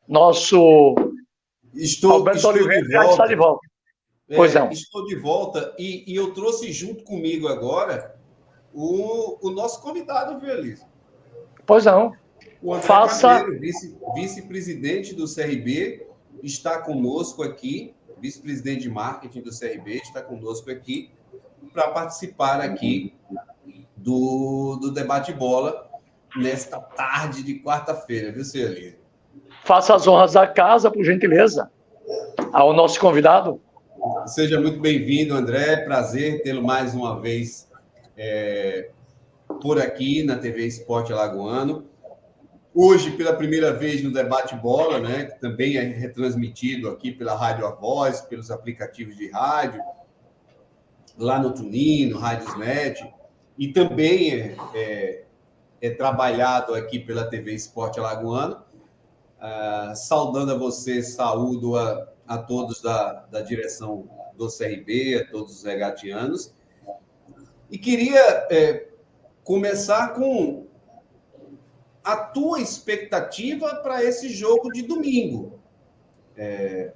Nosso Estou Oliveira de já está de volta. volta. Pois não. Estou de volta e eu trouxe junto comigo agora o nosso convidado, viu, Elisa? Pois não. O André Carneiro, vice-presidente do CRB, está conosco aqui, vice-presidente de marketing do CRB, está conosco aqui para participar aqui do debate bola nesta tarde de quarta-feira, viu, senhor Elisa? Faça as honras da casa, por gentileza, ao nosso convidado. Seja muito bem-vindo, André. Prazer tê-lo mais uma vez por aqui na TV Esporte Alagoano. Hoje, pela primeira vez no Debate Bola, né, que também é retransmitido aqui pela Rádio A Voz, pelos aplicativos de rádio, lá no TuneIn, no Rádiosnet, e também é trabalhado aqui pela TV Esporte Alagoano. Saudando a você, saúdo a todos da direção do CRB, a todos os regatianos. E queria começar com a tua expectativa para esse jogo de domingo. É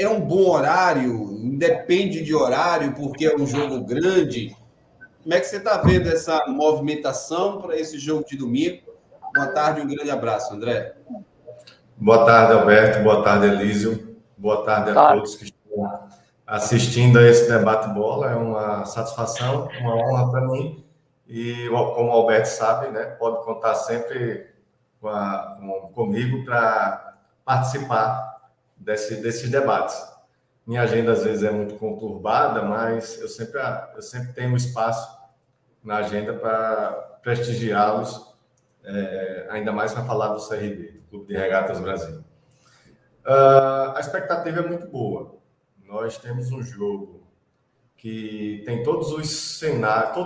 um bom horário? Independe de horário, porque é um jogo grande. Como é que você está vendo essa movimentação para esse jogo de domingo? Boa tarde, um grande abraço, André. Boa tarde, Alberto. Boa tarde, Elísio. Boa tarde a todos que estão assistindo a esse debate bola. É uma satisfação, uma honra para mim. E, como o Alberto sabe, né, pode contar sempre comigo para participar desses debates. Minha agenda, às vezes, é muito conturbada, mas eu sempre tenho espaço na agenda para prestigiá-los, ainda mais para falar do CRB, do Clube de Regatas Brasil. A expectativa é muito boa. Nós temos um jogo que tem todo o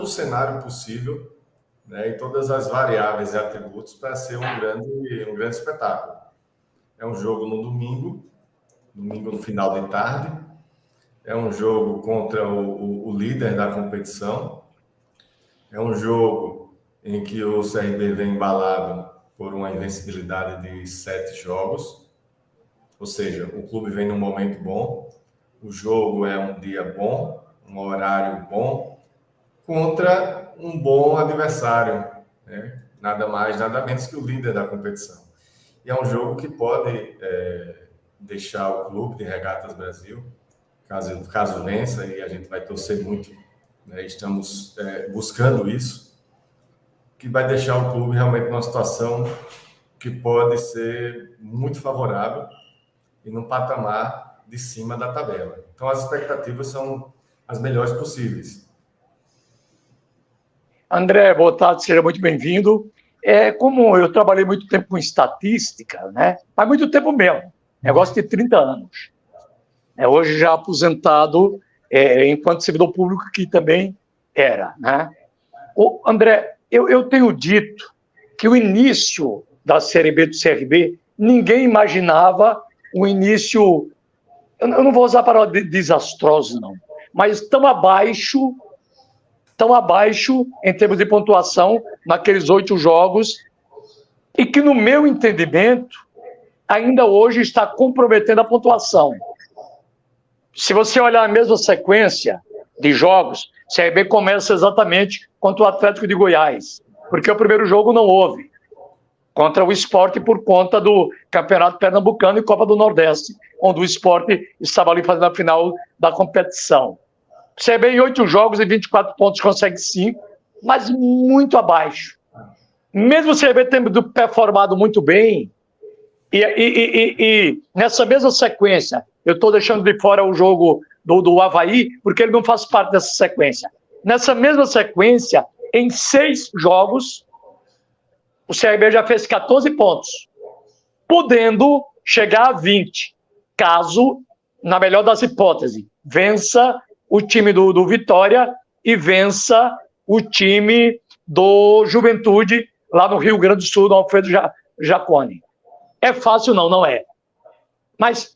cenário possível, né, e todas as variáveis e atributos para ser um grande espetáculo. É um jogo no domingo no final de tarde. É um jogo contra o líder da competição. É um jogo em que o CRB vem embalado por uma invencibilidade de 7 jogos. Ou seja, o clube vem num momento bom. O jogo é um dia bom, um horário bom, contra um bom adversário, né? Nada mais, nada menos que o líder da competição. E é um jogo que pode deixar o Clube de Regatas Brasil, caso vença, e a gente vai torcer muito, né? Estamos buscando isso, que vai deixar o clube realmente numa situação que pode ser muito favorável e num patamar de cima da tabela. Então, as expectativas são as melhores possíveis. André, boa tarde, seja muito bem-vindo. Como eu trabalhei muito tempo com estatística, né? Faz muito tempo mesmo, negócio de 30 anos. Hoje já aposentado enquanto servidor público, que também era, né? André, eu tenho dito que o início da Série B do CRB, ninguém imaginava o início, eu não vou usar a palavra desastroso, não, mas tão abaixo em termos de pontuação naqueles 8 jogos, e que, no meu entendimento, ainda hoje está comprometendo a pontuação. Se você olhar a mesma sequência de jogos, o CRB começa exatamente contra o Atlético de Goiás, porque o primeiro jogo não houve, contra o Sport por conta do Campeonato Pernambucano e Copa do Nordeste, onde o Sport estava ali fazendo a final da competição. O CRB em 8 jogos e 24 pontos consegue 5, mas muito abaixo. Mesmo o CRB tendo performado muito bem, e nessa mesma sequência, eu estou deixando de fora o jogo do Avaí, porque ele não faz parte dessa sequência. Nessa mesma sequência, em 6 jogos, o CRB já fez 14 pontos, podendo chegar a 20, caso, na melhor das hipóteses, vença o time do Vitória e vença o time do Juventude, lá no Rio Grande do Sul, no Alfredo Jaconi. É fácil? Não é. Mas,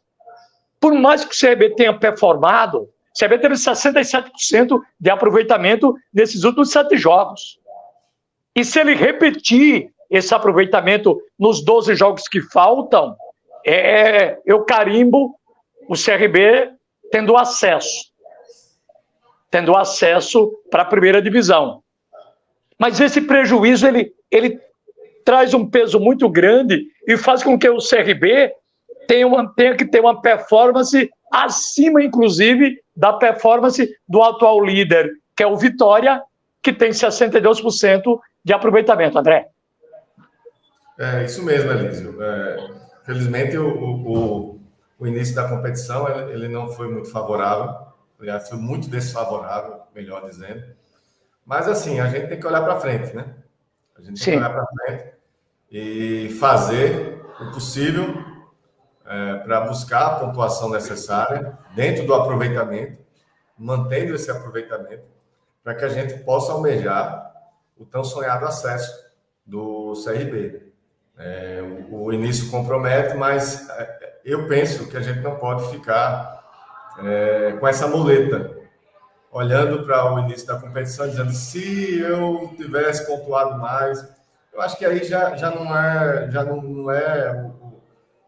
por mais que o CRB tenha performado, o CRB teve 67% de aproveitamento nesses últimos 7 jogos. E se ele repetir esse aproveitamento nos 12 jogos que faltam, eu carimbo o CRB tendo acesso para a primeira divisão. Mas esse prejuízo, ele traz um peso muito grande e faz com que o CRB tenha que ter uma performance acima, inclusive, da performance do atual líder, que é o Vitória, que tem 62% de aproveitamento, André. É isso mesmo, Elísio. Felizmente, o início da competição ele não foi muito favorável, aliás, foi muito desfavorável, melhor dizendo. Mas, assim, a gente tem que olhar para frente, né? A gente tem que olhar para frente e fazer o possível para buscar a pontuação necessária dentro do aproveitamento, mantendo esse aproveitamento, para que a gente possa almejar o tão sonhado acesso do CRB. O início compromete, mas eu penso que a gente não pode ficar com essa muleta, olhando para o início da competição, dizendo se eu tivesse pontuado mais. Eu acho que aí já não é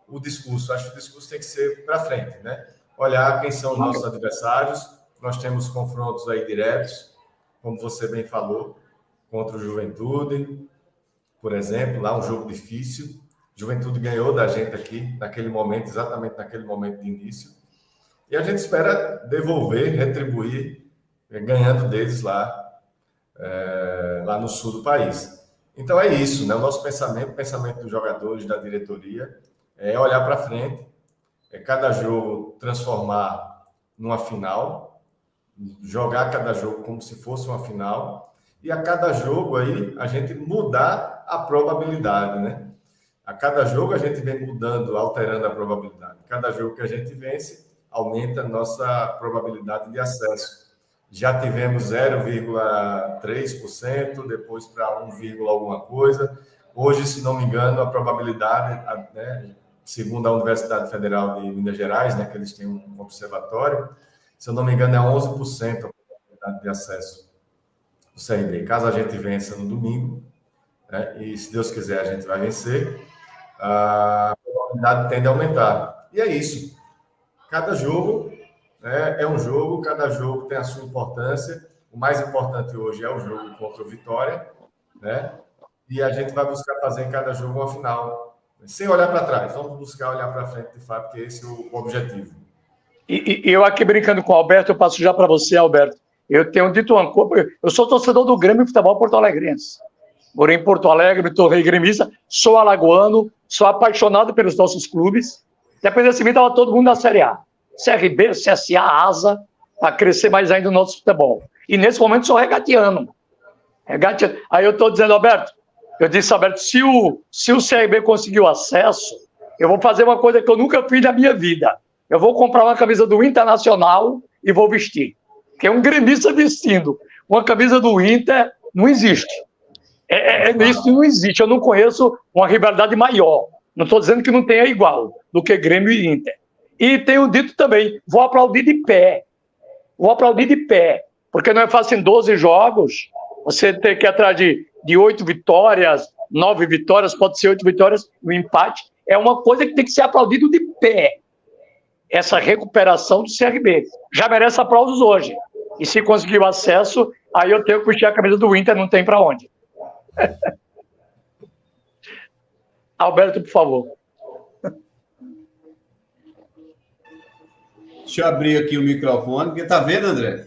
o discurso. Acho que o discurso tem que ser para frente, né? Olhar quem são os nossos adversários. Nós temos confrontos aí diretos, como você bem falou, contra o Juventude, por exemplo, lá um jogo difícil. Juventude ganhou da gente aqui, naquele momento, exatamente naquele momento de início. E a gente espera devolver, retribuir, ganhando deles lá no sul do país. Então é isso, né? O nosso pensamento, o pensamento dos jogadores, da diretoria, é olhar para frente, cada jogo transformar numa final, jogar cada jogo como se fosse uma final, e a cada jogo aí a gente mudar a probabilidade, né? A cada jogo a gente vem mudando, alterando a probabilidade. Cada jogo que a gente vence, aumenta a nossa probabilidade de acesso. Já tivemos 0,3%, depois para 1, alguma coisa. Hoje, se não me engano, a probabilidade, né, segundo a Universidade Federal de Minas Gerais, né, que eles têm um observatório, se eu não me engano, é 11% a probabilidade de acesso do CRB. Caso a gente vença no domingo, né, e se Deus quiser a gente vai vencer, a probabilidade tende a aumentar. E é isso. Cada jogo é um jogo, cada jogo tem a sua importância. O mais importante hoje é o jogo contra o Vitória, né? E a gente vai buscar fazer em cada jogo uma final, sem olhar para trás. Vamos buscar olhar para frente, de fato, que esse é o objetivo. E eu aqui brincando com o Alberto, eu passo já para você, Alberto. Eu tenho dito uma coisa, eu sou torcedor do Grêmio Futebol Porto Alegrense. Morei em Porto Alegre, me tornei gremista, sou alagoano, sou apaixonado pelos nossos clubes. Depois de mim, estava todo mundo na Série A. CRB, CSA, ASA, para crescer mais ainda o nosso futebol. E nesse momento sou regatiano. Aí eu estou dizendo, Alberto, se o CRB conseguiu acesso, eu vou fazer uma coisa que eu nunca fiz na minha vida. Eu vou comprar uma camisa do Internacional e vou vestir. Porque um gremista vestindo uma camisa do Inter não existe. Isso não existe. Eu não conheço uma rivalidade maior. Não estou dizendo que não tenha igual do que Grêmio e Inter. E tenho dito também, vou aplaudir de pé. Porque não é fácil em 12 jogos você ter que ir atrás de 8 vitórias, 9 vitórias, pode ser 8 vitórias, o empate. É uma coisa que tem que ser aplaudido de pé. Essa recuperação do CRB. Já merece aplausos hoje. E se conseguir o acesso, aí eu tenho que vestir a camisa do Inter, não tem para onde. Alberto, por favor. Deixa eu abrir aqui o microfone, porque tá vendo, André?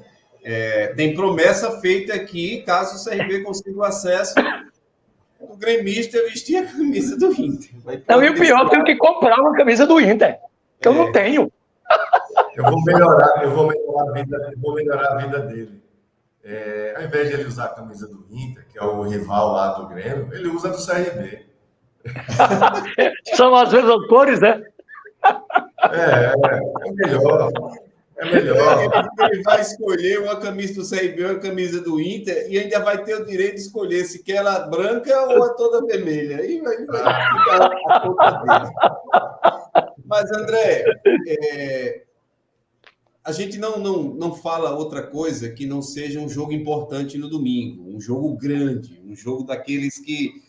Tem promessa feita aqui, caso o CRB consiga o acesso, o gremista vestir a camisa do Inter. Não, e o pior, eu tenho que comprar uma camisa do Inter, que eu não tenho. Eu vou melhorar a vida dele. Ao invés de ele usar a camisa do Inter, que é o rival lá do Grêmio, ele usa do CRB. São as mesmas cores, né? É melhor. Ele vai escolher uma camisa do CRB ou uma camisa do Inter e ainda vai ter o direito de escolher se quer ela branca ou a toda vermelha. Aí vai ficar a conta dele. Mas, André, a gente não fala outra coisa que não seja um jogo importante no domingo, um jogo grande, um jogo daqueles que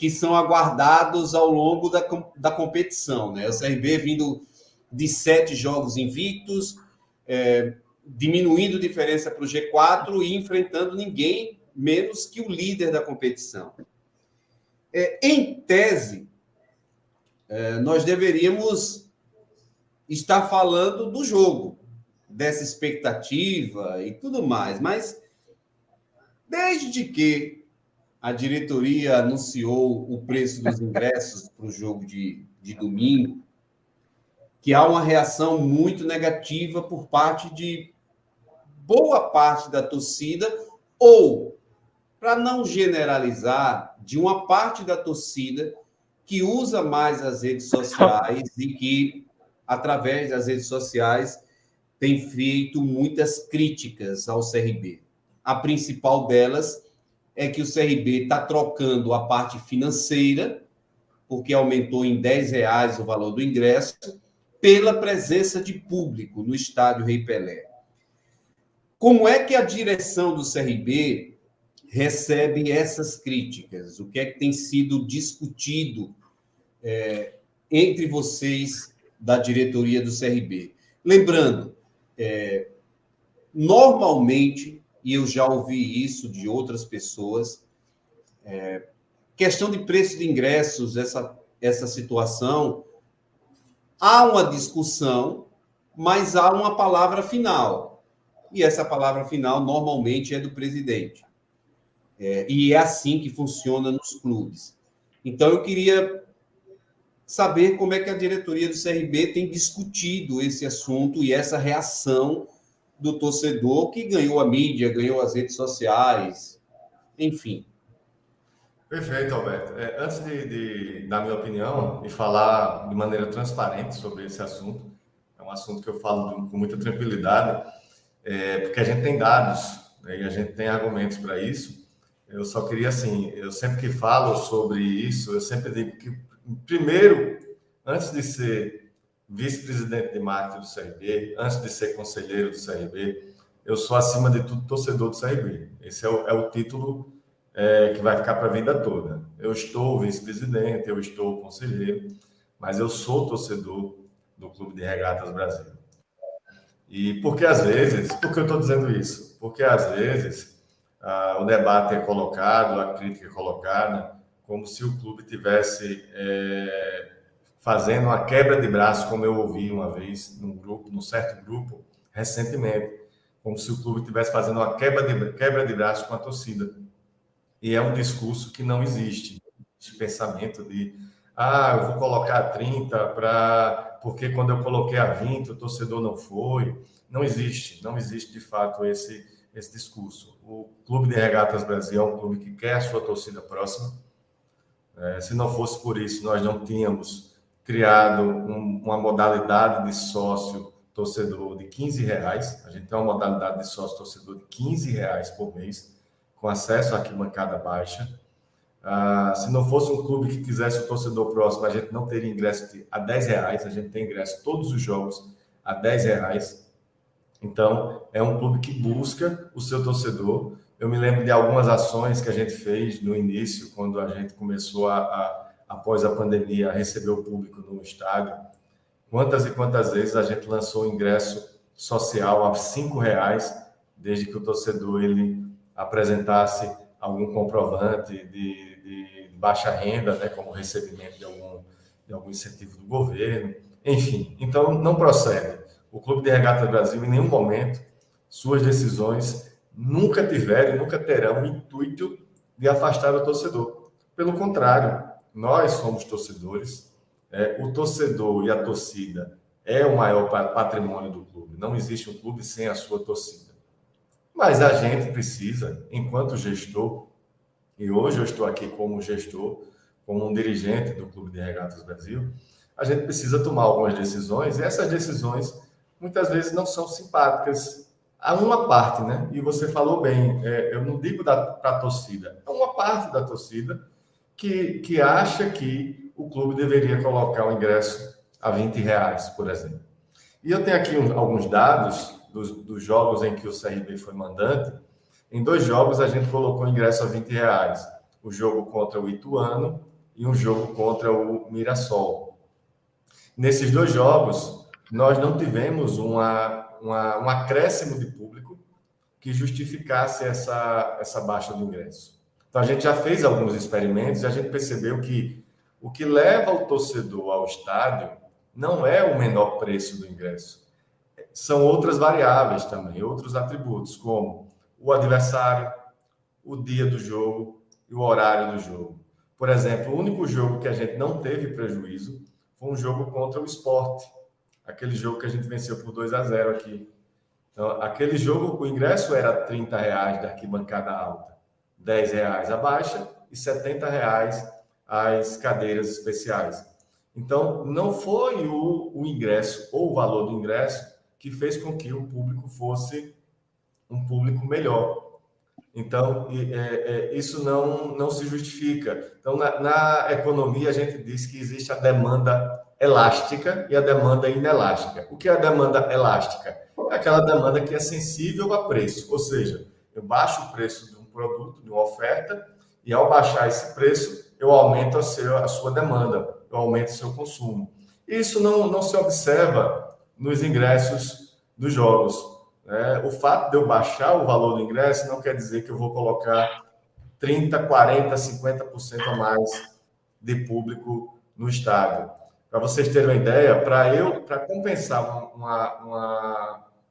que são aguardados ao longo da competição, né? O CRB vindo de 7 jogos invictos, diminuindo diferença para o G4 e enfrentando ninguém menos que o líder da competição. Em tese, nós deveríamos estar falando do jogo, dessa expectativa e tudo mais, mas desde que a diretoria anunciou o preço dos ingressos para o jogo de domingo, que há uma reação muito negativa por parte de boa parte da torcida, ou, para não generalizar, de uma parte da torcida que usa mais as redes sociais e que, através das redes sociais, tem feito muitas críticas ao CRB. A principal delas é que o CRB está trocando a parte financeira, porque aumentou em R$10 o valor do ingresso, pela presença de público no estádio Rei Pelé. Como é que a direção do CRB recebe essas críticas? O que é que tem sido discutido entre vocês da diretoria do CRB? Lembrando, normalmente, e eu já ouvi isso de outras pessoas, questão de preço de ingressos, essa situação, há uma discussão, mas há uma palavra final. E essa palavra final, normalmente, é do presidente. E é assim que funciona nos clubes. Então, eu queria saber como é que a diretoria do CRB tem discutido esse assunto e essa reação do torcedor que ganhou a mídia, ganhou as redes sociais, enfim. Perfeito, Alberto. Antes de dar minha opinião e falar de maneira transparente sobre esse assunto, é um assunto que eu falo com muita tranquilidade, porque a gente tem dados, né, e a gente tem argumentos para isso. Eu só queria, assim, eu sempre que falo sobre isso, eu sempre digo que, primeiro, antes de ser vice-presidente de marketing do CRB, antes de ser conselheiro do CRB, eu sou, acima de tudo, torcedor do CRB. Esse é o título que vai ficar para a vida toda. Eu estou vice-presidente, eu estou conselheiro, mas eu sou torcedor do Clube de Regatas Brasil. E porque às vezes, por que eu estou dizendo isso? Porque às vezes o debate é colocado, a crítica é colocada, como se o clube tivesse fazendo uma quebra de braço, como eu ouvi uma vez num certo grupo, recentemente, como se o clube estivesse fazendo uma quebra de braço com a torcida. E é um discurso que não existe. Esse pensamento de, eu vou colocar 30 porque quando eu coloquei a 20, o torcedor não foi. Não existe de fato esse discurso. O Clube de Regatas Brasil é um clube que quer a sua torcida próxima. Se não fosse por isso, nós não tínhamos criado uma modalidade de sócio-torcedor de R$15. A gente tem uma modalidade de sócio-torcedor de R$15 por mês, com acesso à arquibancada baixa. Se não fosse um clube que quisesse o torcedor próximo, a gente não teria ingresso a R$10. A gente tem ingresso todos os jogos a R$10. Então, é um clube que busca o seu torcedor. Eu me lembro de algumas ações que a gente fez no início, quando a gente começou após a pandemia, a receber o público no estádio. Quantas e quantas vezes a gente lançou ingresso social a R$5, desde que o torcedor ele apresentasse algum comprovante de baixa renda, né, como recebimento de algum incentivo do governo. Enfim, então não procede. O Clube de Regatas Brasil, em nenhum momento, suas decisões nunca tiveram e nunca terão o intuito de afastar o torcedor. Pelo contrário, nós somos torcedores, o torcedor e a torcida é o maior patrimônio do clube. Não existe um clube sem a sua torcida. Mas a gente precisa, enquanto gestor, e hoje eu estou aqui como gestor, como um dirigente do Clube de Regatas Brasil, a gente precisa tomar algumas decisões, e essas decisões muitas vezes não são simpáticas a uma parte, né? E você falou bem, eu não digo para a torcida, é uma parte da torcida que acha que o clube deveria colocar o ingresso a R$20, por exemplo. E eu tenho aqui alguns dados dos jogos em que o CRB foi mandante. Em 2 jogos a gente colocou o ingresso a R$20. O jogo contra o Ituano e um jogo contra o Mirassol. Nesses 2 jogos, nós não tivemos um acréscimo de público que justificasse essa baixa do ingresso. Então, a gente já fez alguns experimentos e a gente percebeu que o que leva o torcedor ao estádio não é o menor preço do ingresso. São outras variáveis também, outros atributos, como o adversário, o dia do jogo e o horário do jogo. Por exemplo, o único jogo que a gente não teve prejuízo foi um jogo contra o Sport, aquele jogo que a gente venceu por 2-0 aqui. Então, aquele jogo, o ingresso era R$30 da arquibancada alta, R$10 a baixa e R$70 as cadeiras especiais. Então, não foi o ingresso ou o valor do ingresso que fez com que o público fosse um público melhor. Então, isso não se justifica. Então, na economia, a gente diz que existe a demanda elástica e a demanda inelástica. O que é a demanda elástica? É aquela demanda que é sensível a preço, ou seja, eu baixo o preço de um produto, de uma oferta, e ao baixar esse preço, eu aumento a sua demanda, eu aumento o seu consumo. Isso não se observa nos ingressos dos jogos. O fato de eu baixar o valor do ingresso não quer dizer que eu vou colocar 30%, 40%, 50% a mais de público no estádio. Para vocês terem uma ideia, para compensar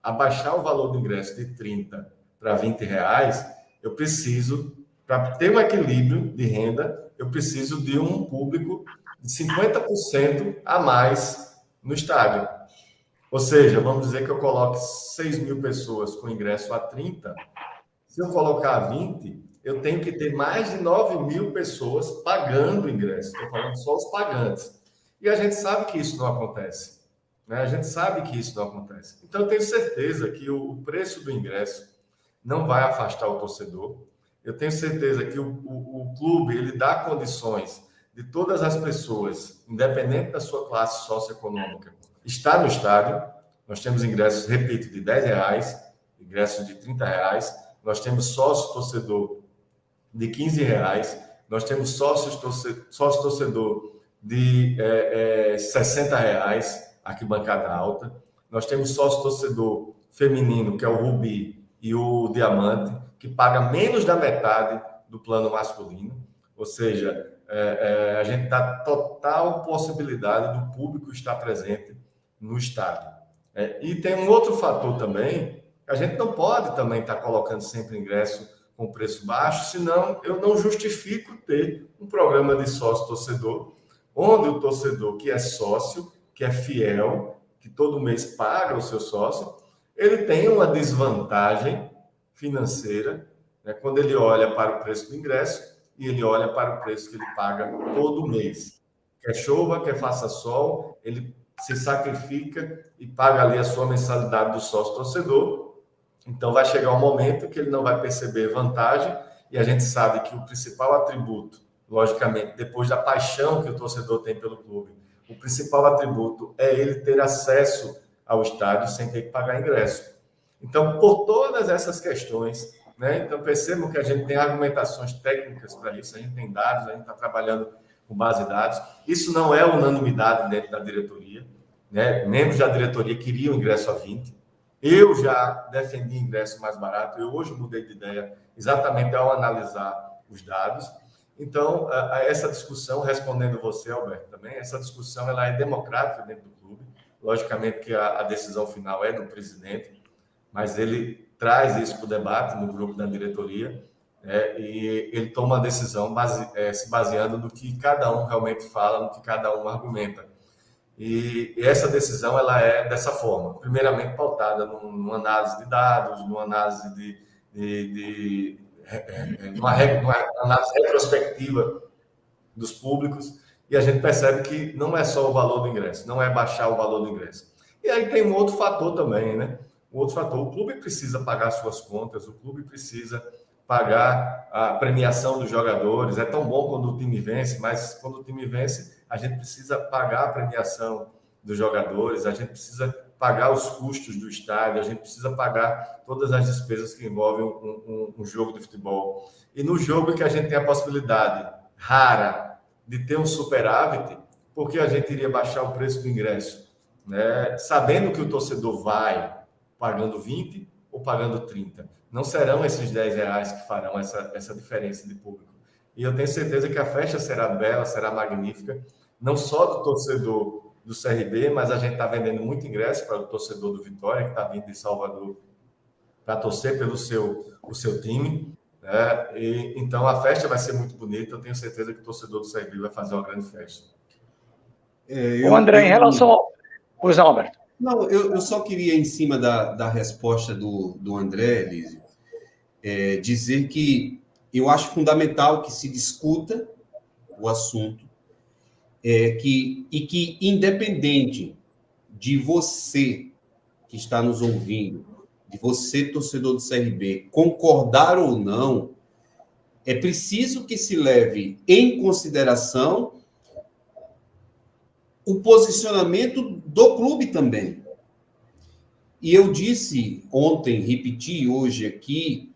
abaixar o valor do ingresso de 30 para R$20, eu preciso, para ter um equilíbrio de renda, eu preciso de um público de 50% a mais no estádio. Ou seja, vamos dizer que eu coloque 6.000 pessoas com ingresso a 30, se eu colocar 20, eu tenho que ter mais de 9.000 pessoas pagando o ingresso. Estou falando só os pagantes. E a gente sabe que isso não acontece. A gente sabe que isso não acontece. Então, eu tenho certeza que o preço do ingresso não vai afastar o torcedor. Eu tenho certeza que o clube ele dá condições de todas as pessoas, independente da sua classe socioeconômica, estar no estádio. Nós temos ingressos, repito, de R$10, ingressos de R$30. Nós temos sócio-torcedor de R$15. Nós temos sócio-torcedor de R$60, arquibancada alta. Nós temos sócio-torcedor feminino, que é o Rubi e o Diamante, que paga menos da metade do plano masculino. Ou seja, a gente dá total possibilidade do público estar presente no estádio. E tem um outro fator também, a gente não pode também estar colocando sempre ingresso com preço baixo, senão eu não justifico ter um programa de sócio-torcedor, onde o torcedor que é sócio, que é fiel, que todo mês paga o seu sócio, ele tem uma desvantagem financeira, quando ele olha para o preço do ingresso e ele olha para o preço que ele paga todo mês. Quer chova, quer faça sol, ele se sacrifica e paga ali a sua mensalidade do sócio-torcedor. Então, vai chegar um momento que ele não vai perceber vantagem, e a gente sabe que o principal atributo, logicamente, depois da paixão que o torcedor tem pelo clube, o principal atributo é ele ter acesso ao estádio sem ter que pagar ingresso. Então, por todas essas questões, então percebam que a gente tem argumentações técnicas para isso, a gente tem dados, a gente está trabalhando com base de dados. Isso não é unanimidade dentro da diretoria, membros da diretoria queriam ingresso a 20. Eu já defendi ingresso mais barato, eu hoje mudei de ideia exatamente ao analisar os dados. Então, essa discussão, respondendo você, Alberto, também, essa discussão ela é democrática dentro do clube. Logicamente que a decisão final é do presidente, mas ele traz isso para o debate no grupo da diretoria, e ele toma a decisão se baseando no que cada um realmente fala, no que cada um argumenta. E essa decisão ela é dessa forma, primeiramente pautada numa análise de dados, numa análise uma análise retrospectiva dos públicos, e a gente percebe que não é só o valor do ingresso, não é baixar o valor do ingresso. E aí tem um outro fator também, Um outro fator, o clube precisa pagar suas contas, o clube precisa pagar a premiação dos jogadores. É tão bom quando o time vence, mas quando o time vence, a gente precisa pagar a premiação dos jogadores, a gente precisa pagar os custos do estádio, a gente precisa pagar todas as despesas que envolvem um jogo de futebol. E no jogo que a gente tem a possibilidade rara de ter um superávit, porque a gente iria baixar o preço do ingresso, né? Sabendo que o torcedor vai pagando 20 ou pagando 30. Não serão esses R$10 que farão essa diferença de público. E eu tenho certeza que a festa será bela, será magnífica, não só do torcedor do CRB, mas a gente está vendendo muito ingresso para o torcedor do Vitória, que está vindo de Salvador para torcer pelo o seu time. Né? Então, a festa vai ser muito bonita. Eu tenho certeza que o torcedor do CRB vai fazer uma grande festa. André, em relação ao... Pois não, Alberto. Não, eu só queria, em cima da resposta do André, Elísio, dizer que eu acho fundamental que se discuta o assunto, que independente de você que está nos ouvindo, de você, torcedor do CRB, concordar ou não, é preciso que se leve em consideração o posicionamento do clube também. E eu disse ontem, repeti hoje aqui,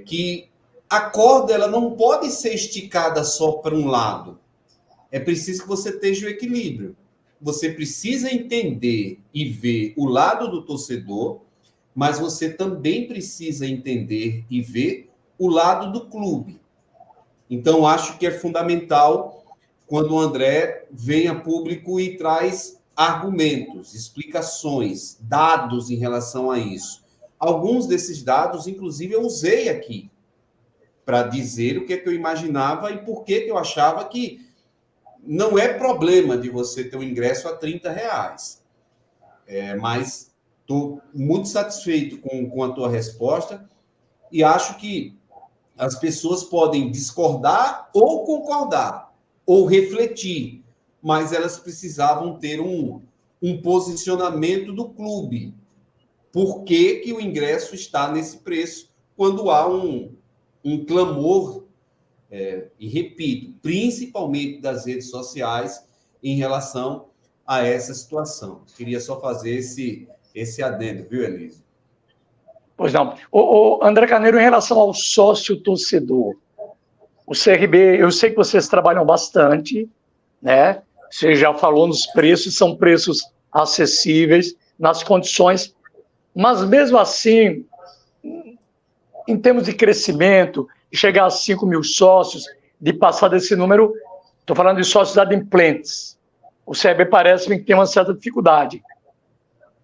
que a corda ela não pode ser esticada só para um lado. É preciso que você esteja o equilíbrio. Você precisa entender e ver o lado do torcedor, mas você também precisa entender e ver o lado do clube. Então, acho que é fundamental quando o André vem a público e traz argumentos, explicações, dados em relação a isso. Alguns desses dados, inclusive, eu usei aqui para dizer o que é que eu imaginava e por que eu achava que não é problema de você ter um ingresso a R$30. Mas estou muito satisfeito com a tua resposta e acho que as pessoas podem discordar ou concordar, ou refletir, mas elas precisavam ter um posicionamento do clube. Por que o ingresso está nesse preço quando há um clamor, e repito, principalmente das redes sociais, em relação a essa situação. Queria só fazer esse adendo, viu, Elísio? Pois não. O André Carneiro, em relação ao sócio-torcedor, o CRB, eu sei que vocês trabalham bastante, né? Você já falou nos preços, são preços acessíveis, nas condições, mas mesmo assim, em termos de crescimento, chegar a 5 mil sócios, de passar desse número, estou falando de sócios adimplentes. O CRB parece-me que tem uma certa dificuldade.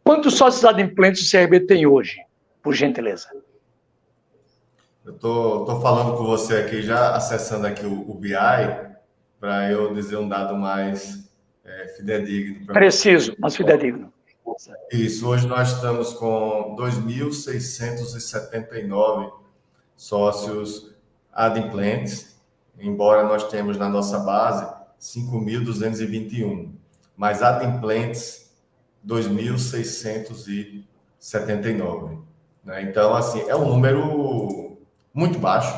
Quantos sócios adimplentes o CRB tem hoje, por gentileza? Eu estou falando com você aqui, já acessando aqui o BI, para eu dizer um dado mais fidedigno. Preciso, mas fidedigno. Isso, hoje nós estamos com 2.679 sócios adimplentes, embora nós temos na nossa base 5.221, mas adimplentes 2.679. Né? Então, assim, é um número muito baixo,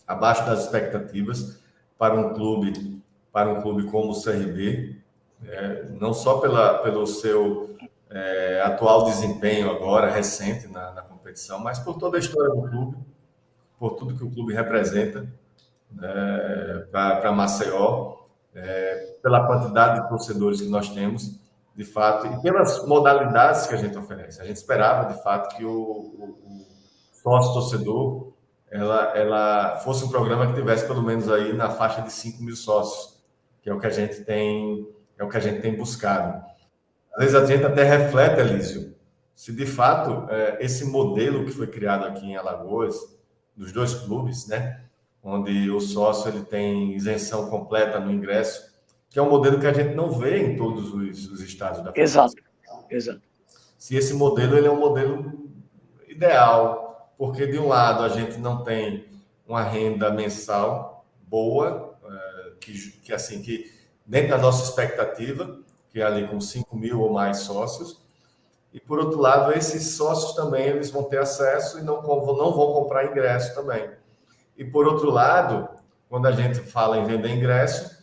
abaixo das expectativas para um clube como o CRB, não só pelo seu atual desempenho agora, recente na competição, mas por toda a história do clube, por tudo que o clube representa para Maceió, pela quantidade de torcedores que nós temos, de fato, e pelas modalidades que a gente oferece. A gente esperava, de fato, que o sócio-torcedor ela fosse um programa que tivesse pelo menos aí na faixa de 5 mil sócios, que é o que a gente tem buscado. Às vezes a gente até reflete, Elísio, se de fato esse modelo que foi criado aqui em Alagoas, dos dois clubes, né, onde o sócio ele tem isenção completa no ingresso, que é um modelo que a gente não vê em todos os estados da Exato, exato. Se esse modelo ele é um modelo ideal, porque de um lado a gente não tem uma renda mensal boa, que assim, que dentro da nossa expectativa, que é ali com 5 mil ou mais sócios, e por outro lado, esses sócios também eles vão ter acesso e não vão comprar ingresso também. E por outro lado, quando a gente fala em vender ingresso,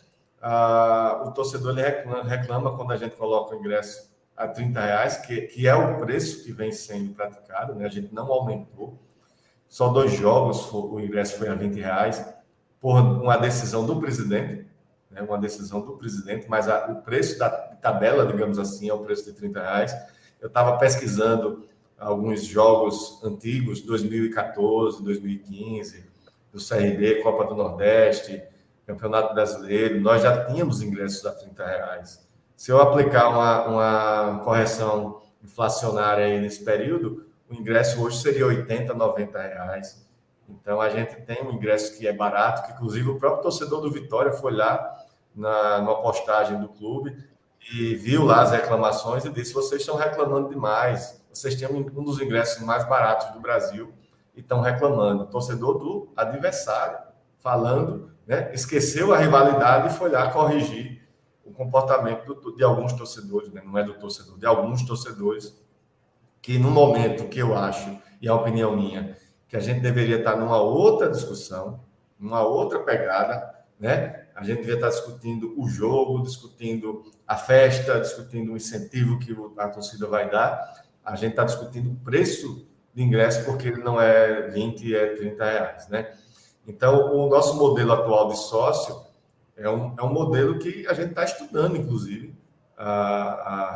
o torcedor ele reclama quando a gente coloca o ingresso a R$30, que é o preço que vem sendo praticado, né? A gente não aumentou. Só 2 jogos o ingresso foi a R$20. por uma decisão do presidente, né, mas o preço da tabela, digamos assim, é o preço de R$30. Eu estava pesquisando alguns jogos antigos, 2014, 2015, do CRB, Copa do Nordeste, Campeonato Brasileiro, nós já tínhamos ingressos a R$30. Se eu aplicar uma correção inflacionária aí nesse período, o ingresso hoje seria R$80, R$90. Então, a gente tem um ingresso que é barato, que inclusive o próprio torcedor do Vitória foi lá numa postagem do clube e viu lá as reclamações e disse: vocês estão reclamando demais, vocês têm um dos ingressos mais baratos do Brasil e estão reclamando. O torcedor do adversário falando, né, esqueceu a rivalidade e foi lá corrigir o comportamento de alguns torcedores, né, não é do torcedor, de alguns torcedores, que no momento que eu acho, e a opinião minha, que a gente deveria estar numa outra discussão, numa outra pegada, né? A gente devia estar discutindo o jogo, discutindo a festa, discutindo o incentivo que a torcida vai dar. A gente está discutindo o preço de ingresso, porque ele não é 20, é R$30, né? Então, o nosso modelo atual de sócio é um modelo que a gente está estudando, inclusive,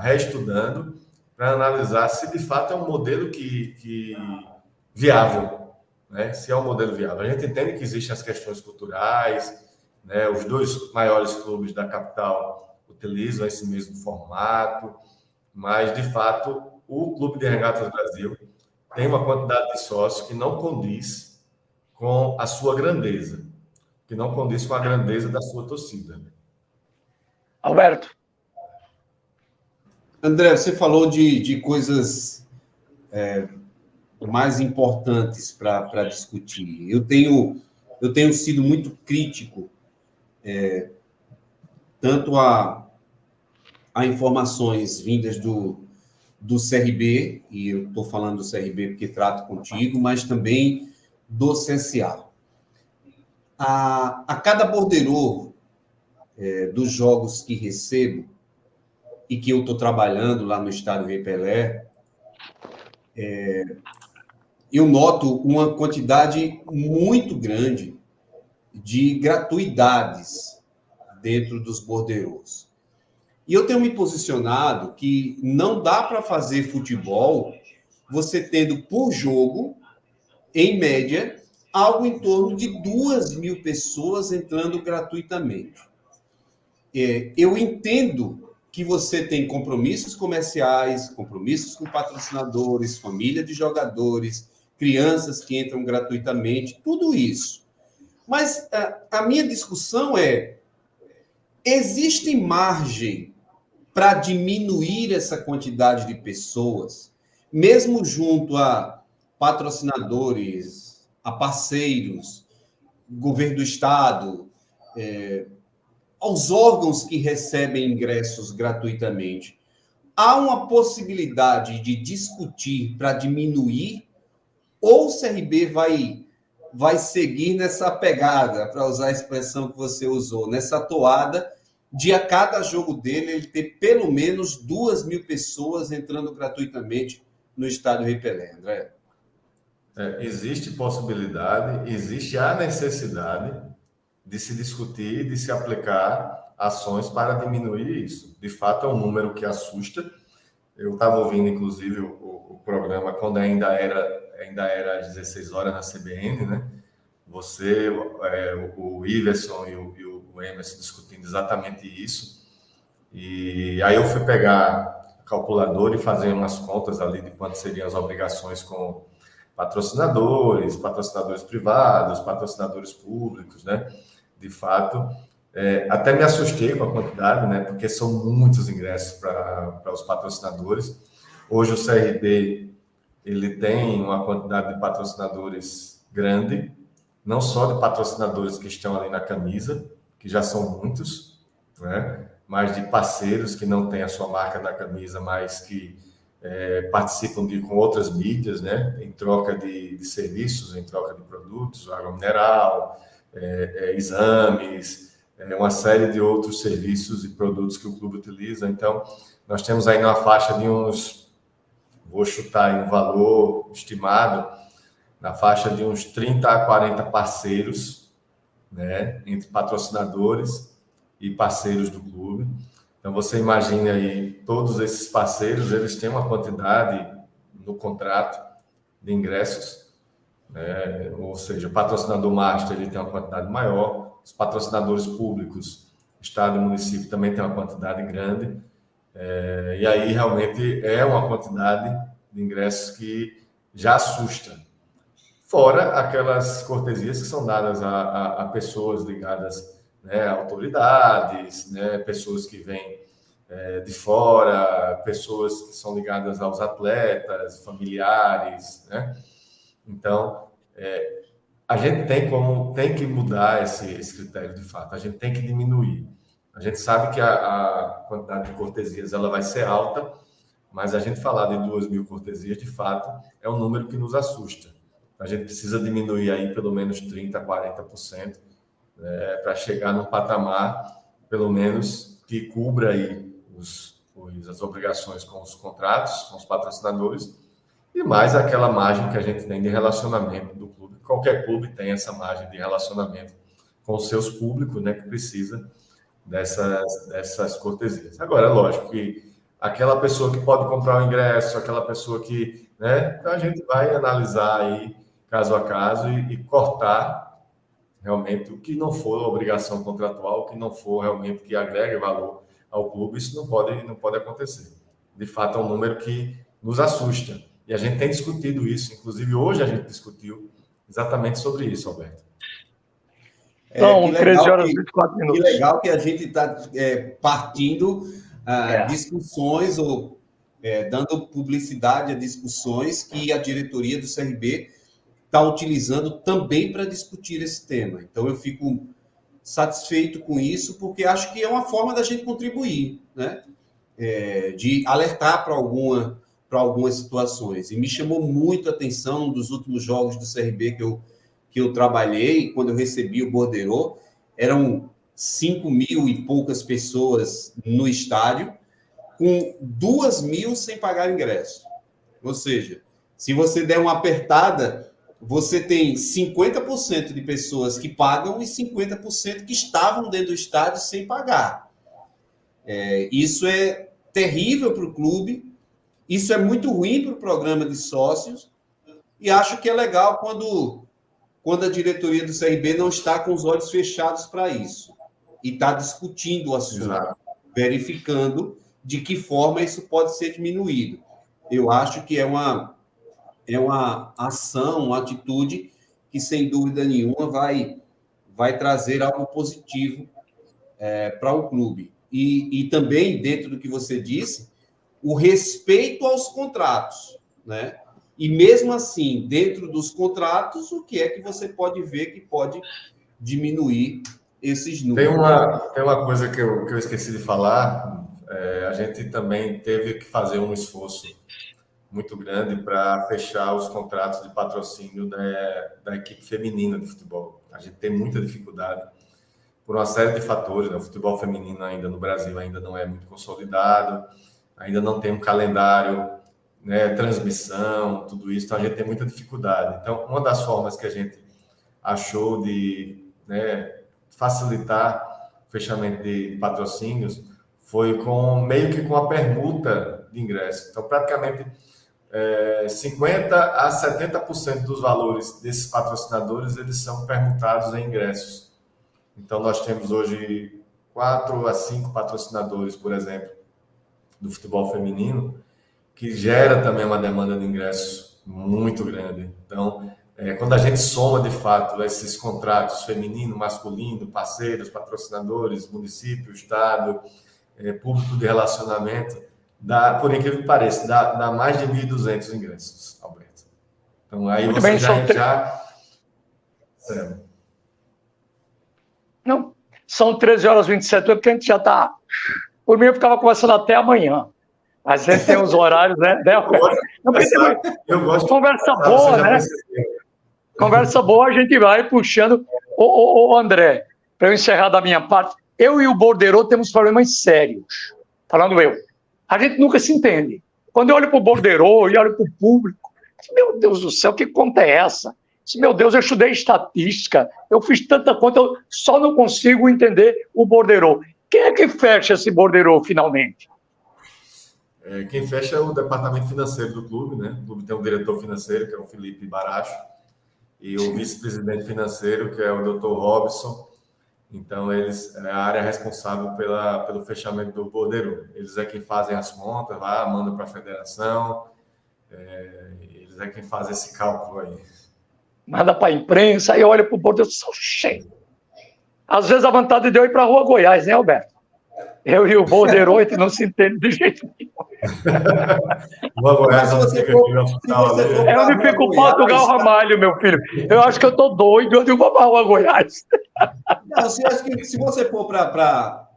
reestudando, para analisar se de fato é um modelo que viável, né? Se é um modelo viável. A gente entende que existem as questões culturais, né? Os dois maiores clubes da capital utilizam esse mesmo formato, mas, de fato, o Clube de Regatas Brasil tem uma quantidade de sócios que não condiz com a sua grandeza, que não condiz com a grandeza da sua torcida. Alberto. André, você falou de coisas mais importantes para discutir. Eu tenho sido muito crítico tanto a informações vindas do CRB, e eu estou falando do CRB porque trato contigo, mas também do CSA. A cada borderô dos jogos que recebo e que eu estou trabalhando lá no estádio Rei Pelé, eu noto uma quantidade muito grande de gratuidades dentro dos borderôs. E eu tenho me posicionado que não dá para fazer futebol você tendo por jogo, em média, algo em torno de 2.000 pessoas entrando gratuitamente. Eu entendo que você tem compromissos comerciais, compromissos com patrocinadores, família de jogadores, crianças que entram gratuitamente, tudo isso. Mas a minha discussão existe margem para diminuir essa quantidade de pessoas, mesmo junto a patrocinadores, a parceiros, governo do Estado, aos órgãos que recebem ingressos gratuitamente? Há uma possibilidade de discutir para diminuir, ou o CRB vai seguir nessa pegada, para usar a expressão que você usou, nessa toada de a cada jogo dele ele ter pelo menos 2.000 pessoas entrando gratuitamente no estádio Rei Pelé, André? Existe possibilidade, existe a necessidade de se discutir, de se aplicar ações para diminuir isso. De fato, é um número que assusta. Eu estava ouvindo, inclusive, o programa quando ainda era às 16 horas na CBN, né? Você, o Iverson e o Emerson discutindo exatamente isso. E aí eu fui pegar a calculadora e fazer umas contas ali de quanto seriam as obrigações com patrocinadores privados, patrocinadores públicos, né? De fato, até me assustei com a quantidade, né? Porque são muitos ingressos para os patrocinadores. Hoje o CRB ele tem uma quantidade de patrocinadores grande, não só de patrocinadores que estão ali na camisa, que já são muitos, né? Mas de parceiros que não têm a sua marca na camisa, mas que participam com outras mídias, né? Em troca de serviços, em troca de produtos, água mineral, exames, uma série de outros serviços e produtos que o clube utiliza. Então, nós temos aí uma faixa de vou chutar aí um valor estimado, na faixa de uns 30 a 40 parceiros né, entre patrocinadores e parceiros do clube. Então, você imagine aí, todos esses parceiros, eles têm uma quantidade no contrato de ingressos, né? Ou seja, o patrocinador master ele tem uma quantidade maior, os patrocinadores públicos, Estado e município, também tem uma quantidade grande, e aí realmente é uma quantidade de ingressos que já assusta. Fora aquelas cortesias que são dadas a pessoas ligadas, né, a autoridades, né, pessoas que vêm de fora, pessoas que são ligadas aos atletas, familiares, né? Então, a gente tem que mudar esse critério de fato, a gente tem que diminuir. A gente sabe que a quantidade de cortesias ela vai ser alta, mas a gente falar de 2.000 cortesias, de fato, é um número que nos assusta. A gente precisa diminuir aí pelo menos 30%, 40%, para chegar num patamar, pelo menos, que cubra aí as obrigações com os contratos, com os patrocinadores, e mais aquela margem que a gente tem de relacionamento do clube. Qualquer clube tem essa margem de relacionamento com os seus públicos, né, que precisa dessas cortesias. Agora, é lógico que aquela pessoa que pode comprar o ingresso, aquela pessoa que, né, então a gente vai analisar aí caso a caso e cortar realmente o que não for obrigação contratual, o que não for realmente que agregue valor ao clube, isso não pode acontecer. De fato, é um número que nos assusta. E a gente tem discutido isso, inclusive hoje a gente discutiu exatamente sobre isso, Alberto. Então, 13 horas e 24 minutos. Que legal que a gente está partindo discussões ou dando publicidade a discussões que a diretoria do CRB está utilizando também para discutir esse tema. Então, eu fico satisfeito com isso, porque acho que é uma forma da gente contribuir, né? De alertar para algumas situações. E me chamou muito a atenção um dos últimos jogos do CRB que eu trabalhei, quando eu recebi o borderô, eram 5.000 e poucas pessoas no estádio, com 2.000 sem pagar ingresso. Ou seja, se você der uma apertada, você tem 50% de pessoas que pagam e 50% que estavam dentro do estádio sem pagar. Isso é terrível para o clube, isso é muito ruim para o programa de sócios, e acho que é legal quando a diretoria do CRB não está com os olhos fechados para isso, e está discutindo o assunto, verificando de que forma isso pode ser diminuído. Eu acho que é uma ação, uma atitude que, sem dúvida nenhuma, vai trazer algo positivo para o clube. E também, dentro do que você disse, o respeito aos contratos, né? E mesmo assim, dentro dos contratos, o que é que você pode ver que pode diminuir esses números? Tem uma coisa que eu esqueci de falar. A gente também teve que fazer um esforço muito grande para fechar os contratos de patrocínio da equipe feminina de futebol. A gente tem muita dificuldade por uma série de fatores, né? O futebol feminino ainda no Brasil ainda não é muito consolidado, ainda não tem um calendário, né, transmissão, tudo isso, então a gente tem muita dificuldade. Então, uma das formas que a gente achou de, né, facilitar o fechamento de patrocínios foi meio que com a permuta de ingressos. Então, praticamente 50% a 70% dos valores desses patrocinadores, eles são permutados em ingressos. Então, nós temos hoje 4 a 5 patrocinadores, por exemplo, do futebol feminino, que gera também uma demanda de ingressos muito grande. Então, quando a gente soma, de fato, esses contratos feminino, masculino, parceiros, patrocinadores, município, estado, público de relacionamento, por incrível que pareça, dá mais de 1.200 ingressos, Alberto. Então, aí muito você bem, já... Não, são 13 horas e 27 minutos, porque a gente já está... Por mim, eu ficava conversando até amanhã. Mas a gente tem os horários, né? Eu gosto. Conversa boa, né? Conversa boa, a gente vai puxando. Ô André, para eu encerrar da minha parte, eu e o Borderô temos problemas sérios. Falando eu. A gente nunca se entende. Quando eu olho para o Borderô e olho para o público, meu Deus do céu, que conta é essa? Meu Deus, eu estudei estatística, eu fiz tanta conta, eu só não consigo entender o borderô. Quem é que fecha esse borderô finalmente? Quem fecha é o departamento financeiro do clube, né? O clube tem um diretor financeiro, que é o Felipe Baracho, e o vice-presidente financeiro, que é o Dr. Robson. Então, eles é a área responsável pelo fechamento do borderô. Eles é quem fazem as contas lá, mandam para a federação, eles é quem fazem esse cálculo aí. Manda para a imprensa, aí olha para o borderô, são cheios. Às vezes a vontade de eu ir para a Rua Goiás, né, Alberto? Eu e o borderô, a gente não se entende de jeito nenhum. Rua Goiás, onde fica aqui no hospital. É onde fica o Portugal Ramalho, meu filho. Eu acho que eu estou doido, eu digo para a Rua Goiás. Não, acho que se você for para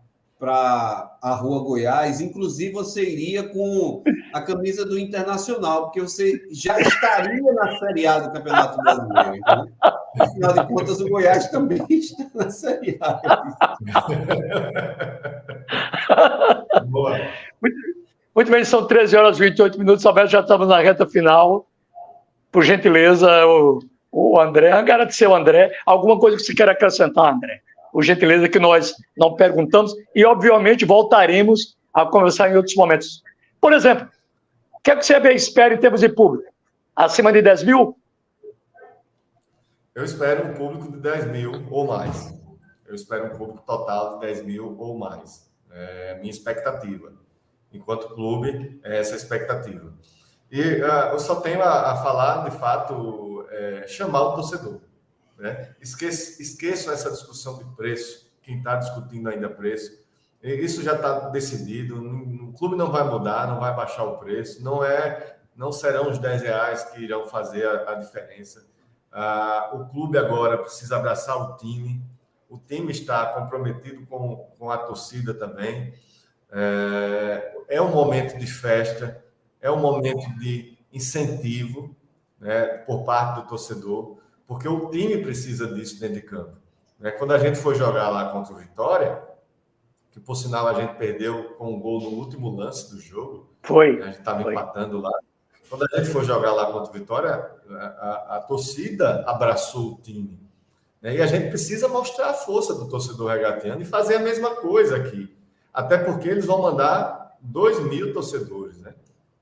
a Rua Goiás, inclusive você iria com a camisa do Internacional, porque você já estaria na Série A do Campeonato Brasileiro. Então, afinal de contas, o Goiás também está na Série A. Boa. Muito bem, são 13 horas e 28 minutos, Alberto, já estamos na reta final. Por gentileza, o André, agradecer ao André. Alguma coisa que você queira acrescentar, André? Por gentileza, que nós não perguntamos e, obviamente, voltaremos a conversar em outros momentos. Por exemplo, o que é que você espera em termos de público? Acima de 10 mil? Eu espero um público de 10 mil ou mais. Eu espero um público total de 10 mil ou mais. É a minha expectativa. Enquanto clube, é essa expectativa. E eu só tenho a falar, de fato, chamar o torcedor. Né? Esqueçam essa discussão de preço. Quem está discutindo ainda preço, isso já está decidido. O clube não vai mudar, não vai baixar o preço. Não serão os R$10 que irão fazer a diferença. O clube agora precisa abraçar o time. O time está comprometido com a torcida também. É um momento de festa, é um momento de incentivo, né, por parte do torcedor, porque o time precisa disso dentro de campo. Quando a gente foi jogar lá contra o Vitória, que por sinal a gente perdeu com um gol no último lance do jogo, a gente estava empatando lá. Quando a gente foi jogar lá contra o Vitória, a torcida abraçou o time. E a gente precisa mostrar a força do torcedor regateando e fazer a mesma coisa aqui. Até porque eles vão mandar 2.000 torcedores, né?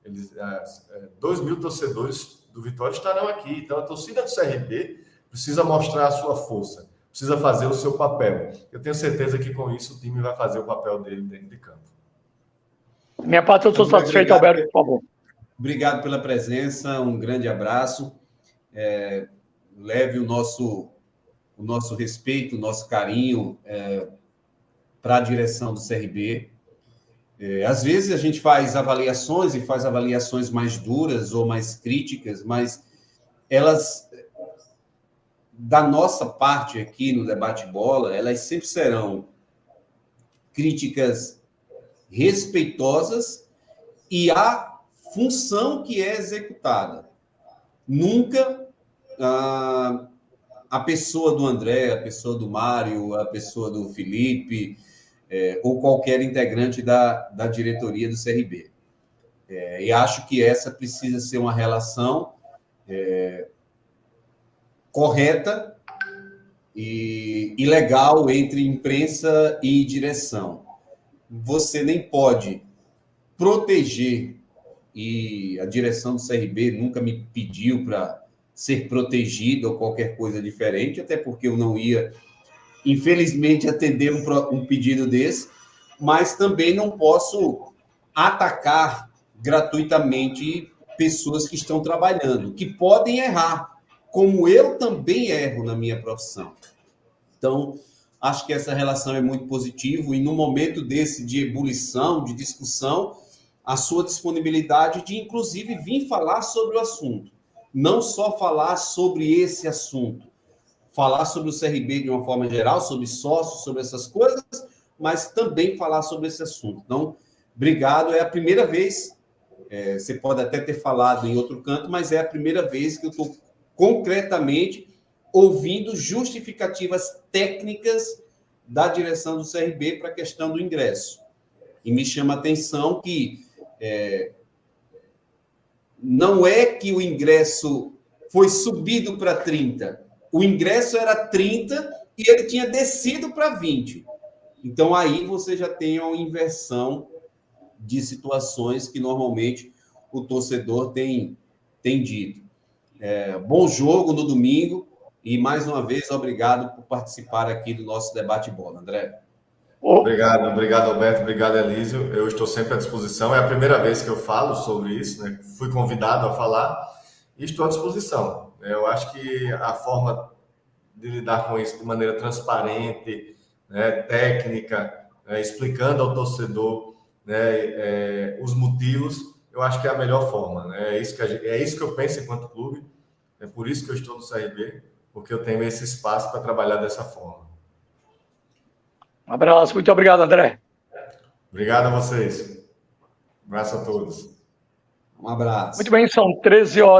2.000 torcedores do Vitória estarão aqui. Então, a torcida do CRB precisa mostrar a sua força, precisa fazer o seu papel. Eu tenho certeza que, com isso, o time vai fazer o papel dele dentro de campo. Minha parte, eu estou satisfeito, Alberto, por favor. Obrigado pela presença, um grande abraço. Leve o nosso respeito, o nosso carinho para a direção do CRB. Às vezes a gente faz avaliações e faz avaliações mais duras ou mais críticas, mas elas, da nossa parte aqui no Debate Bola, elas sempre serão críticas respeitosas e a função que é executada. Nunca a pessoa do André, a pessoa do Mário, a pessoa do Felipe, ou qualquer integrante da diretoria do CRB. E acho que essa precisa ser uma relação correta e legal entre imprensa e direção. Você nem pode proteger, e a direção do CRB nunca me pediu para ser protegido ou qualquer coisa diferente, até porque eu não ia, infelizmente, atender um pedido desse, mas também não posso atacar gratuitamente pessoas que estão trabalhando, que podem errar, como eu também erro na minha profissão. Então, acho que essa relação é muito positiva e no momento desse de ebulição, de discussão, a sua disponibilidade de, inclusive, vir falar sobre o assunto. Não só falar sobre esse assunto, falar sobre o CRB de uma forma geral, sobre sócios, sobre essas coisas, mas também falar sobre esse assunto. Então, obrigado. É a primeira vez, você pode até ter falado em outro canto, mas é a primeira vez que eu estou concretamente ouvindo justificativas técnicas da direção do CRB para a questão do ingresso. E me chama a atenção que não é que o ingresso foi subido para 30. O ingresso era 30 e ele tinha descido para 20. Então, aí você já tem uma inversão de situações que normalmente o torcedor tem dito. Bom jogo no domingo e, mais uma vez, obrigado por participar aqui do nosso Debate Bola, André. Obrigado, Alberto, obrigado, Elísio. Eu estou sempre à disposição. É a primeira vez que eu falo sobre isso, né? Fui convidado a falar e estou à disposição. Eu acho que a forma de lidar com isso de maneira transparente, né, técnica, explicando ao torcedor, né, os motivos, eu acho que é a melhor forma. Né? É isso que eu penso enquanto clube, é por isso que eu estou no CRB, porque eu tenho esse espaço para trabalhar dessa forma. Um abraço, muito obrigado, André. Obrigado a vocês. Um abraço a todos. Um abraço. Muito bem, são 13 horas.